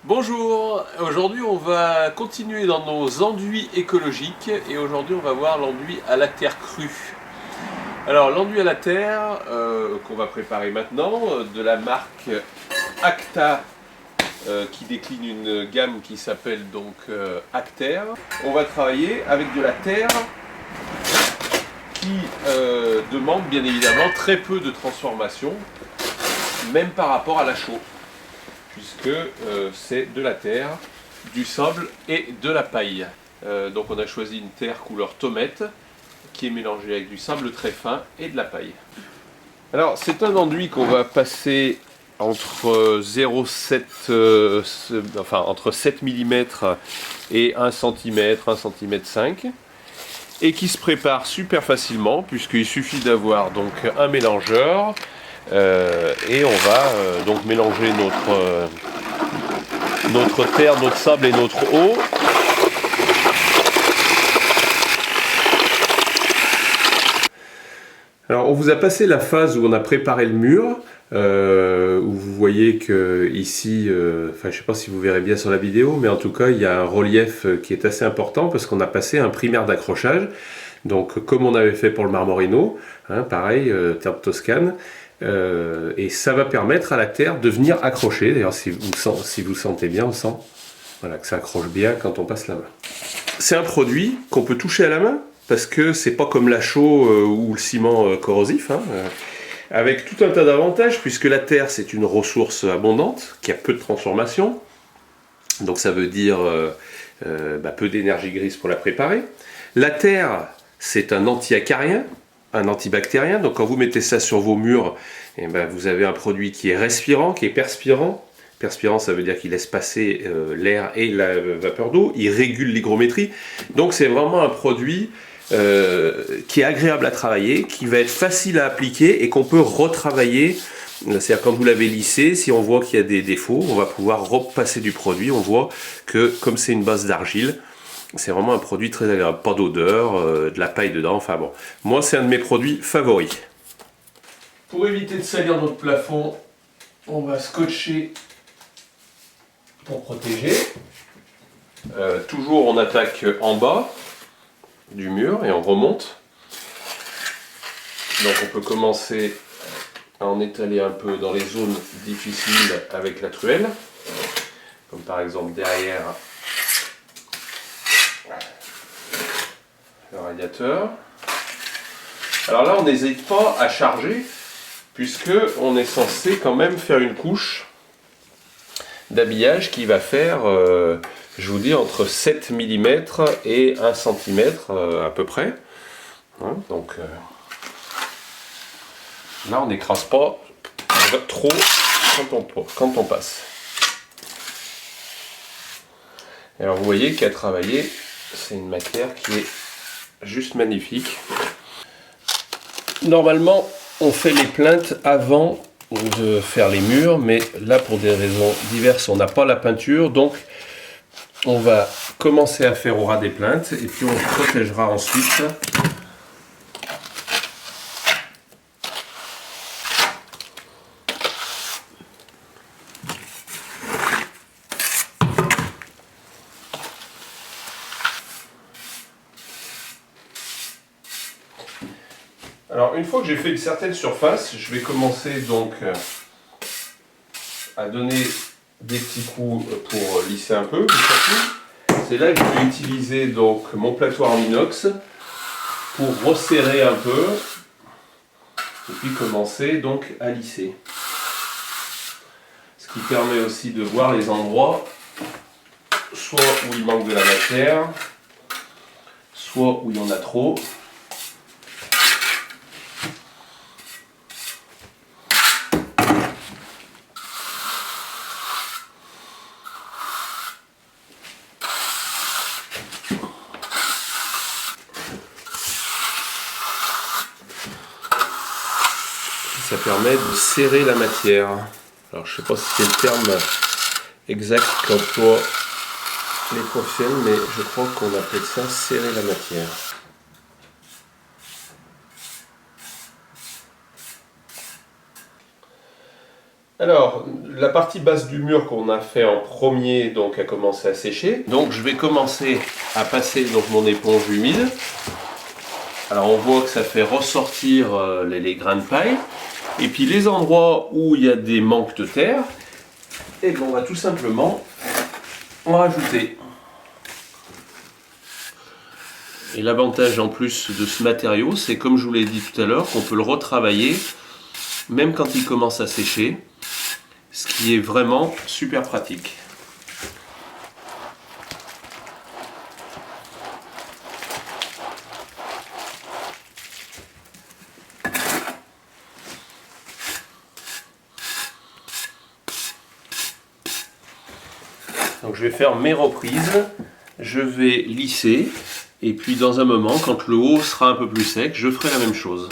Bonjour, aujourd'hui on va continuer dans nos enduits écologiques et aujourd'hui on va voir l'enduit à la terre crue. Alors l'enduit à la terre qu'on va préparer maintenant de la marque Acta qui décline une gamme qui s'appelle donc Acter. On va travailler avec de la terre qui demande bien évidemment très peu de transformation, même par rapport à la chaux, puisque c'est de la terre, du sable et de la paille. Donc on a choisi une terre couleur tomate qui est mélangée avec du sable très fin et de la paille. Alors c'est un enduit qu'on va passer entre 0,7 enfin entre 7 mm et 1 cm, 1 cm 5, et qui se prépare super facilement puisqu'il suffit d'avoir donc un mélangeur. Et on va donc mélanger notre terre, notre sable et notre eau. Alors on vous a passé la phase où on a préparé le mur, où vous voyez que ici, enfin je sais pas si vous verrez bien sur la vidéo, mais en tout cas il y a un relief qui est assez important parce qu'on a passé un primaire d'accrochage. Donc comme on avait fait pour le Marmorino, hein, pareil, terre de Toscane. Et ça va permettre à la terre de venir accrocher. D'ailleurs, si vous sentez bien, on sent voilà, que ça accroche bien quand on passe la main. C'est un produit qu'on peut toucher à la main parce que c'est pas comme la chaux ou le ciment corrosif, hein, avec tout un tas d'avantages puisque la terre c'est une ressource abondante qui a peu de transformation. Donc ça veut dire peu d'énergie grise pour la préparer. La terre c'est un anti-acarien, un antibactérien, donc quand vous mettez ça sur vos murs, eh ben, vous avez un produit qui est respirant, qui est perspirant. Perspirant, ça veut dire qu'il laisse passer l'air et la vapeur d'eau, il régule l'hygrométrie. Donc c'est vraiment un produit qui est agréable à travailler, qui va être facile à appliquer et qu'on peut retravailler. C'est-à-dire quand vous l'avez lissé, si on voit qu'il y a des défauts, on va pouvoir repasser du produit. On voit que comme c'est une base d'argile, c'est vraiment un produit très agréable, pas d'odeur, de la paille dedans, enfin bon. Moi c'est un de mes produits favoris. Pour éviter de salir notre plafond, on va scotcher pour protéger. Toujours on attaque en bas du mur et on remonte. Donc on peut commencer à en étaler un peu dans les zones difficiles avec la truelle, comme par exemple derrière le radiateur. Alors là on n'hésite pas à charger puisque on est censé quand même faire une couche d'habillage qui va faire je vous dis entre 7 mm et 1 cm à peu près, hein, donc là on n'écrase pas trop quand on passe. Et alors vous voyez qu'à travailler c'est une matière qui est juste magnifique. Normalement on fait les plinthes avant de faire les murs, mais là pour des raisons diverses on n'a pas la peinture, donc on va commencer à faire au ras des plinthes et puis on protégera ensuite. Alors une fois que j'ai fait une certaine surface, je vais commencer donc à donner des petits coups pour lisser un peu. C'est là que je vais utiliser donc mon plateau en inox pour resserrer un peu et puis commencer donc à lisser. Ce qui permet aussi de voir les endroits soit où il manque de la matière, soit où il y en a trop. Ça permet de serrer la matière. Alors je ne sais pas si c'est le terme exact qu'emploient les professionnels, mais je crois qu'on appelle ça serrer la matière. Alors, la partie basse du mur qu'on a fait en premier donc, a commencé à sécher. Donc je vais commencer à passer donc, mon éponge humide. Alors on voit que ça fait ressortir les grains de paille. Et puis les endroits où il y a des manques de terre, et bien on va tout simplement en rajouter. Et l'avantage en plus de ce matériau, c'est comme je vous l'ai dit tout à l'heure, qu'on peut le retravailler même quand il commence à sécher, ce qui est vraiment super pratique. Donc je vais faire mes reprises, je vais lisser, et puis dans un moment, quand le haut sera un peu plus sec, je ferai la même chose.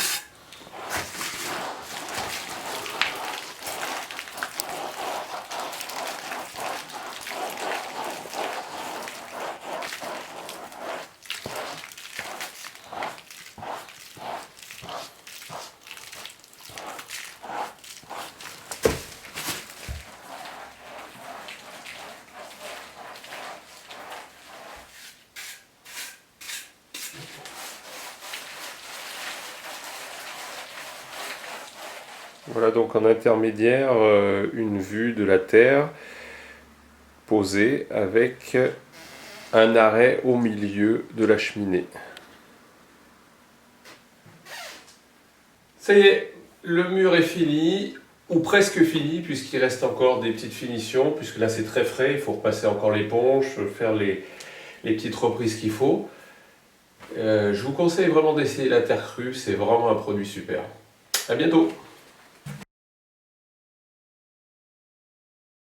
Voilà donc en intermédiaire une vue de la Terre posée avec un arrêt au milieu de la cheminée. Ça y est, le mur est fini, ou presque fini, puisqu'il reste encore des petites finitions, puisque là c'est très frais, il faut repasser encore l'éponge, faire les petites reprises qu'il faut. Je vous conseille vraiment d'essayer la terre crue, c'est vraiment un produit super. À bientôt!